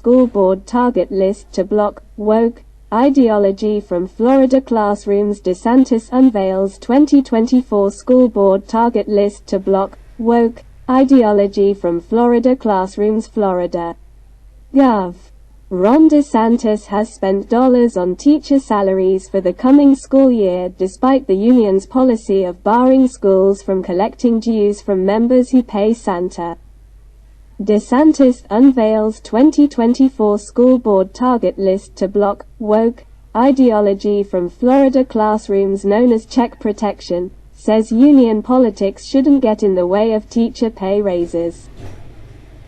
school board target list to block woke ideology from Florida classrooms. DeSantis unveils 2024 school board target list to block woke ideology from Florida classrooms. Florida Gov. Ron DeSantis has spent dollars on teacher salaries for the coming school year despite the union's policy of barring schools from collecting dues from members who pay Santa. DeSantis unveils 2024 school board target list to block woke ideology from Florida classrooms known as check protection, says union politics shouldn't get in the way of teacher pay raises.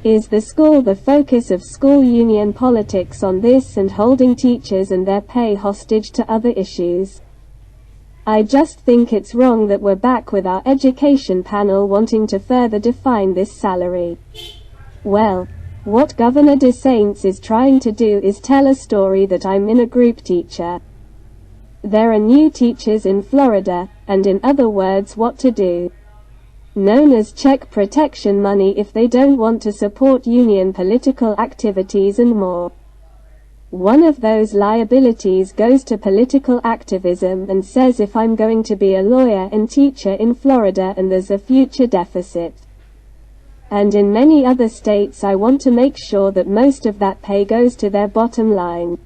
Is the school the focus of school union politics on this and holding teachers and their pay hostage to other issues? I just think it's wrong that we're back with our education panel wanting to further define this salary. Well, what Governor DeSantis is trying to do is tell a story that I'm in a group teacher. There are new teachers in Florida, and in other words what to do. Known as check protection money if they don't want to support union political activities and more. One of those liabilities goes to political activism and says if I'm going to be a lawyer and teacher in Florida and there's a future deficit. And in many other states I want to make sure that most of that pay goes to their bottom line.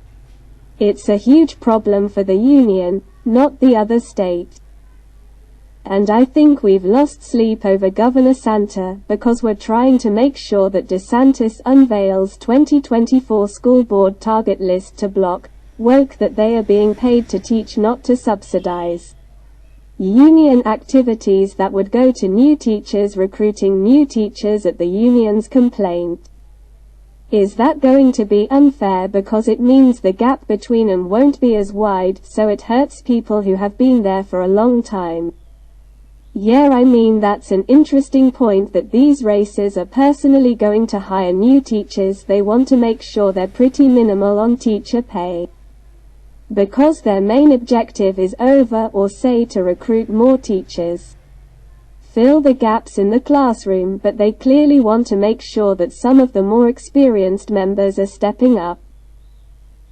It's a huge problem for the union, not the other state. And I think we've lost sleep over Governor Santa because we're trying to make sure that DeSantis unveils 2024 school board target list to block woke that they are being paid to teach, not to subsidize union activities that would go to new teachers recruiting new teachers at the union's complaint. Is that going to be unfair because it means the gap between them won't be as wide, so it hurts people who have been there for a long time? Yeah, I mean that's an interesting point that these races are personally going to hire new teachers. They want to make sure they're pretty minimal on teacher pay. Because their main objective is over or say to recruit more teachers. Fill the gaps in the classroom, but they clearly want to make sure that some of the more experienced members are stepping up.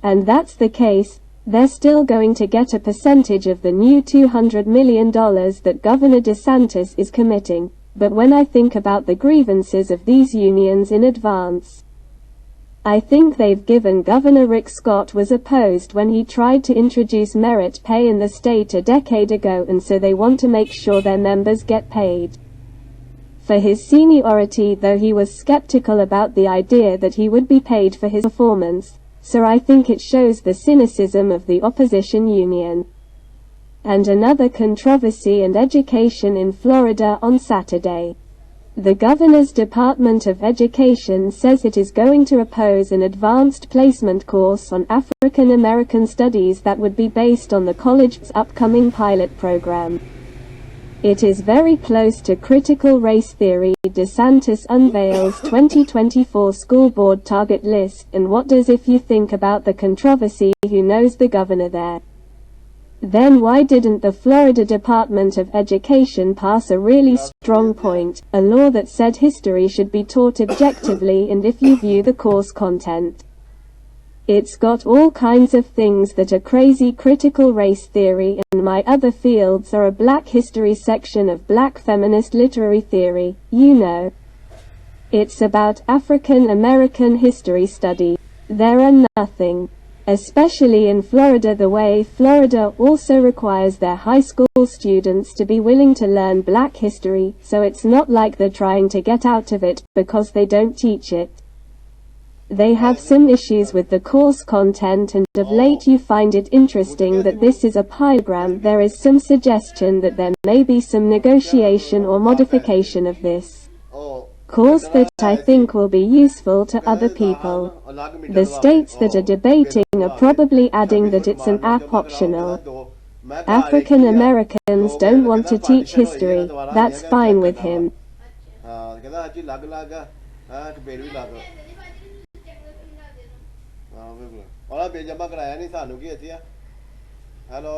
And that's the case. They're still going to get a percentage of the new $200 million that Governor DeSantis is committing, but when I think about the grievances of these unions in advance, I think they've given. Governor Rick Scott was opposed when he tried to introduce merit pay in the state a decade ago, and so they want to make sure their members get paid for his seniority, though he was skeptical about the idea that he would be paid for his performance. So I think it shows the cynicism of the opposition union. And another controversy in education in Florida on Saturday. The governor's Department of Education says it is going to oppose an advanced placement course on African American studies that would be based on the college's upcoming pilot program. It is very close to critical race theory. DeSantis unveils 2024 school board target list, and what does if you think about the controversy? Who knows the governor there? Then why didn't the Florida Department of Education pass a really strong point, a law that said history should be taught objectively and if you view the course content? It's got all kinds of things that are crazy. Critical race theory and my other fields are a black history section of black feminist literary theory, you know. It's about African American history study. There are nothing. Especially in Florida, the way Florida also requires their high school students to be willing to learn black history, so it's not like they're trying to get out of it because they don't teach it. They have some issues with the course content, and of late you find it interesting that this is a pilogram. There is some suggestion that there may be some negotiation or modification of this course that I think will be useful to other people. The states that are debating are probably adding that it's an app optional. African Americans don't want to teach history, that's fine with him. और बेजमा कराया नहीं सानू की इत्थे hello